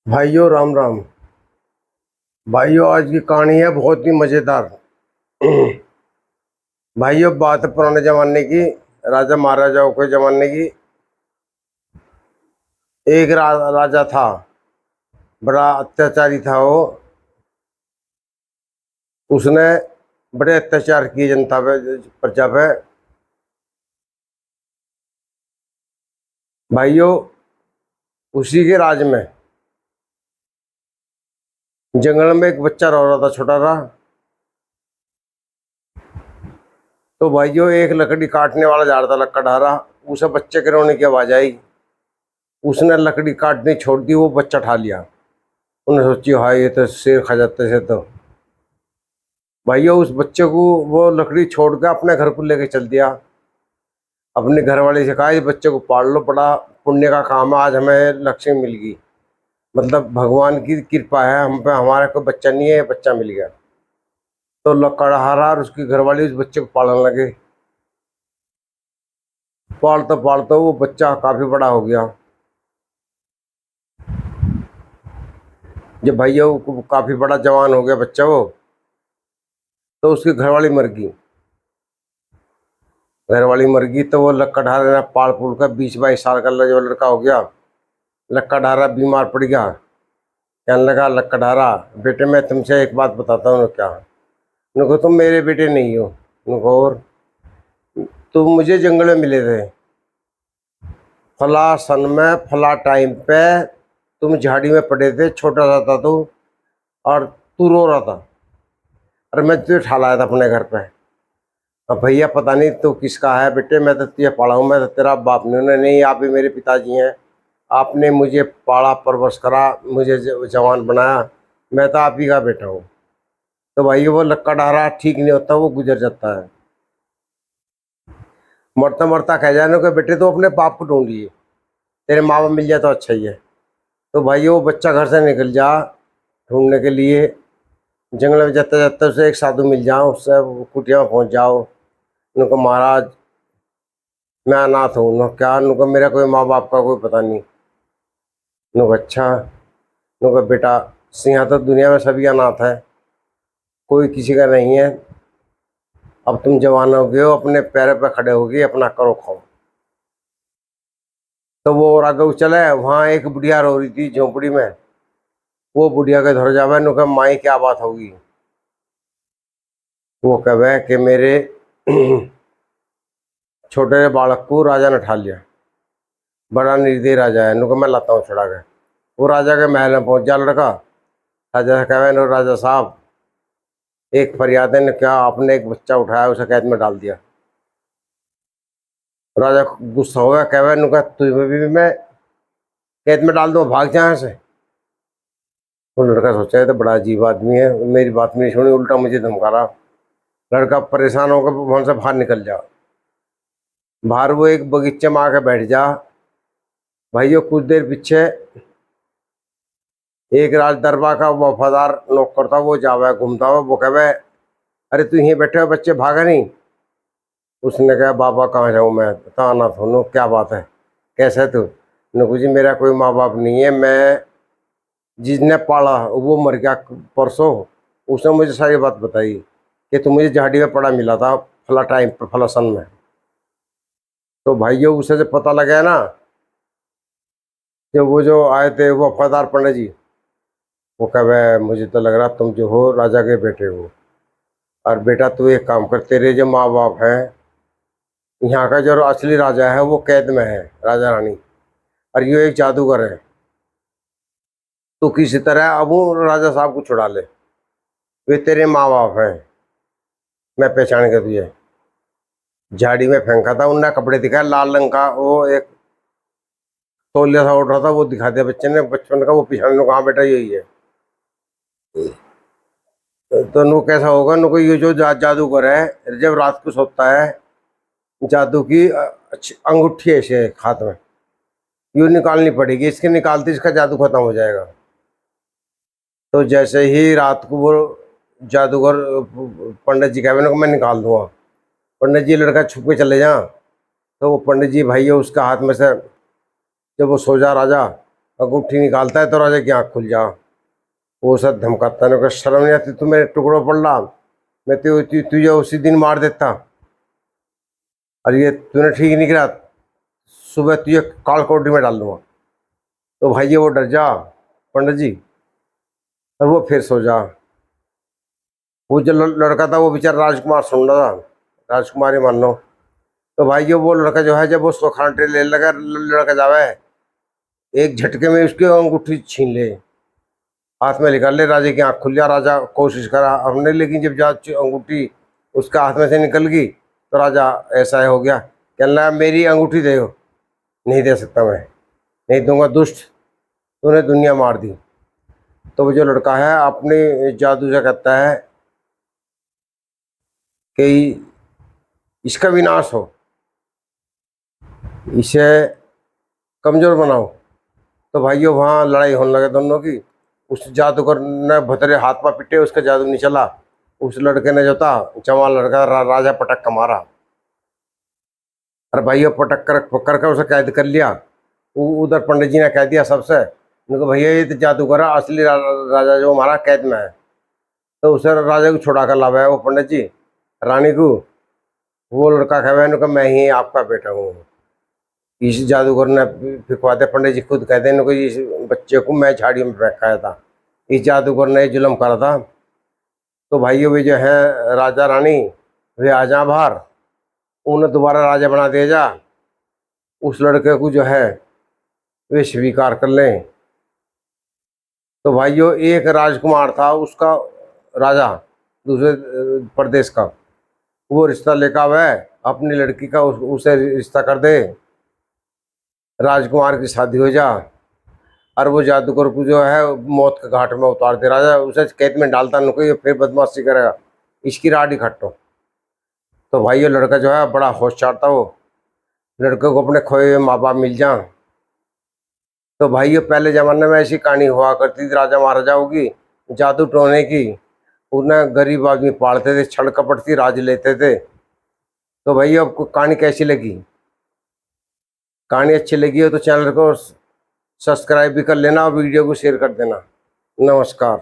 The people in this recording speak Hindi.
भाइयों राम राम। भाइयों आज की कहानी है बहुत ही मजेदार। भाइयों बात है पुराने जमाने की, राजा महाराजाओं के जमाने की। एक राजा था, बड़ा अत्याचारी था वो। उसने बड़े अत्याचार किए जनता पे, प्रजा पे। भाइयों उसी के राज में जंगल में एक बच्चा रह रहा था, छोटा सा। तो भाइयों एक लकड़ी काटने वाला झाड़ था, लकड़हारा। उसे बच्चे के रोने की आवाज आई। उसने लकड़ी काटनी छोड़ दी, वो बच्चा उठा लिया। उन्होंने सोची हाय ये तो शेर खा जाते से। तो भैया उस बच्चे को वो लकड़ी छोड़ के अपने घर को लेके चल दिया। अपने घर वाले से कहा इस बच्चे को पाल लो, बड़ा पुण्य का काम है, आज हमें लक्ष्मी मिल गई। मतलब भगवान की कृपा है हम पे, हमारा कोई बच्चा नहीं है, ये बच्चा मिल गया। तो लकड़हारा और उसकी घरवाली उस बच्चे को पालने लगे। पालते पालते वो बच्चा काफी बड़ा हो गया। जब भैया वो काफी बड़ा जवान हो गया बच्चा वो, तो उसकी घरवाली मर गई। घरवाली मर गई तो वो लकड़हारा ने पाल पुल कर 20-22 साल का जो लड़का हो गया। लकड़हारा बीमार पड़ गया। कहने लगा लकड़हारा बेटे मैं तुमसे एक बात बताता हूँ। क्या? उनको तुम मेरे बेटे नहीं हो। उनको और तुम मुझे जंगल में मिले थे, फला सन में फला टाइम पे तुम झाड़ी में पड़े थे, छोटा सा था तू, और तू रो रहा था और मैं तुझे उठा लाया था अपने घर पे। अब भैया पता नहीं तू किसका है बेटे, मैं तो तुझे पढ़ा हूँ, मैं तो तेरा बाप नहीं। उन्होंने नहीं, आप ही मेरे पिताजी हैं। आपने मुझे पाला परवरिश करा, मुझे जवान बनाया, मैं तो आप ही का बेटा हूँ। तो भाई वो लकड़हारा ठीक नहीं होता, वो गुजर जाता है। मरता मरता कह जाने को बेटे तो अपने बाप को ढूंढिए, तेरे माँ बाप मिल जाए तो अच्छा ही है। तो भाई वो बच्चा घर से निकल जा ढूंढने के लिए। जंगल में जाते जाते उसे एक साधु मिल जाओ, उससे कुटिया में पहुँच जाओ। उनको महाराज मैं अनाथ हूँ। उनको क्या? उनको मेरा कोई माँ बाप का कोई पता नहीं। उनको अच्छा, उनको बेटा सिंहा तो दुनिया में सभी अनाथ है, कोई किसी का नहीं है। अब तुम जवान हो गए हो, अपने पैरों पे खड़े हो गए, अपना करो खाओ। तो वो और आगे चले, वहाँ एक बुढ़िया रो रही थी झोंपड़ी में। वो बुढ़िया के धर जावे, नु कहे माई क्या बात होगी? वो कहे कि मेरे छोटे बालक को राजा ने उठा लिया, बड़ा निर्दयी राजा है, नुको मैं लाता हूँ छुड़ा के। वो राजा के महल में पहुंच जा लड़का। राजा से कहे नो राजा साहब एक फरियाद है, ने क्या आपने एक बच्चा उठाया उसे कैद में डाल दिया। राजा गुस्सा हो गया, कहे नुका तुम्हें भी मैं कैद में डाल दूँ, भाग जा यहाँ से। वो लड़का सोचा है तो बड़ा अजीब आदमी है, मेरी बात नहीं सुनी, उल्टा मुझे धमका रहा। लड़का परेशान होकर वहां से बाहर निकल जा। बाहर वो एक बगीचे में आके बैठ जा। भाइयों कुछ देर पीछे एक राज दरबार का वफादार नौकर था, वो जावा घूमता हुआ। वो कहे अरे तू यहीं बैठे हो, बच्चे भागा नहीं? उसने कहा बाबा कहाँ जाऊँ मैं, बता ना थोनू क्या बात है, कैसे तू? नुकू जी मेरा कोई माँ बाप नहीं है, मैं जिसने पाला वो मर गया परसों। उसने मुझे सारी बात बताई कि तू मुझे झाड़ी में पड़ा मिला था फला टाइम पर फला सन में। तो भाइयों उसे जब पता लगा ना कि वो जो आए थे वो वफादार पंडित जी, वो कहे मुझे तो लग रहा तुम जो हो राजा के बेटे हो। और बेटा तू एक काम कर, तेरे जो माँ बाप हैं, यहाँ का जो असली राजा है वो कैद में है, राजा रानी, और ये एक जादूगर है। तो किसी तरह अब वो राजा साहब को छुड़ा ले, वे तेरे माँ बाप हैं, मैं पहचान के तुझे। झाड़ी में फेंका था उनने, कपड़े दिखाए लाल रंग का, वो एक तौलिया सा उठ रहा था, वो दिखा दिया बच्चे ने बचपन का। वो पिछाने को, हाँ बेटा यही है। तो नु कैसा होगा, नु को ये जो जादूगर है जब रात को सोता है, जादू की अंगूठी है इसे हाथ में, यूँ निकालनी पड़ेगी, इसके निकालते इसका जादू खत्म हो जाएगा। तो जैसे ही रात को वो जादूगर पंडित जी कहे मैं निकाल दूंगा, पंडित जी लड़का छुप के चले जा। तो वो पंडित जी भाई उसका हाथ में से, जब वो सो जा राजा, अंगूठी निकालता है तो राजा की आँख खुल जा। वो सब धमकाता है, उनको शर्म नहीं आती, तू मेरे टुकड़ों पड़ रहा, मैं तुझे उसी दिन मार देता। और ये तूने ठीक नहीं किया, सुबह तुझे काल कोठरी में डाल दूंगा। तो भाई ये वो डर जा पंडित जी, और वो फिर सो जा। वो जो लड़का था वो बेचारा राजकुमार सुन रहा था, राजकुमारी मान लो। तो भाई ये वो लड़का जो है, जब वो सोखान ले लगा, लड़का जावे एक झटके में उसकी अंगूठी छीन ले, हाथ में निकाल ले, राजा की आँख खुल जा। राजा कोशिश करा हमने, लेकिन जब जा अंगूठी उसका हाथ में से निकल गई तो राजा ऐसा हो गया, कहने लगा मेरी अंगूठी दे। नहीं दे सकता मैं, नहीं दूंगा, दुष्ट तूने दुनिया मार दी। तो वो जो लड़का है अपने जादू से कहता है कि इसका विनाश हो, इसे कमज़ोर बनाओ। तो भाइयों वहाँ लड़ाई होने लगे दोनों की। उस जादूगर ने भतरे हाथ में पिटे, उसका जादू नहीं चला। उस लड़के ने जो था जवान लड़का राजा पटक का मारा, और भाइयों पटक कर पकड़ कर उसे कैद कर लिया। उधर पंडित जी ने कह दिया सबसे, उनको भैया ये तो जादूगर है, असली राजा जो हमारा कैद में है। तो उसे राजा को छुड़ा कर लावा है वो पंडित जी रानी को। वो लड़का कह उनका मैं ही आपका बेटा हूँ। इस जादूगर ने फिकवाते, पंडित जी खुद कहते हैं इनको, इस बच्चे को मैं झाड़ी में फेंकाया था, इस जादूगर ने जुल्म करा था। तो भाइयों वे जो है राजा रानी वे आ जा बाहर, उन्हें दोबारा राजा बना दिया जा। उस लड़के को जो है वे स्वीकार कर लें। तो भाइयों एक राजकुमार था उसका, राजा दूसरे प्रदेश का, वो रिश्ता लेकर आवे अपनी लड़की का, उसे रिश्ता कर दे, राजकुमार की शादी हो जा। और वो जादूगर को जो है मौत के घाट में उतार दे। राजा उसे कैद में डालता, नुको ये फिर बदमाशी करेगा, इसकी राडी खट्टो। तो भाई ये लड़का जो है बड़ा होशियार था, वो लड़के को अपने खोए हुए माँ बाप मिल जा। तो भाई ये पहले ज़माने में ऐसी कहानी हुआ करती थी राजा महाराजाओं की, जादू टोने की। उन्हें गरीब आदमी पालते थे, छड़ कपट सी राज लेते थे। तो भाई आपको कहानी कैसी लगी? कहानी अच्छी लगी हो तो चैनल को सब्सक्राइब भी कर लेना और वीडियो को शेयर कर देना। नमस्कार।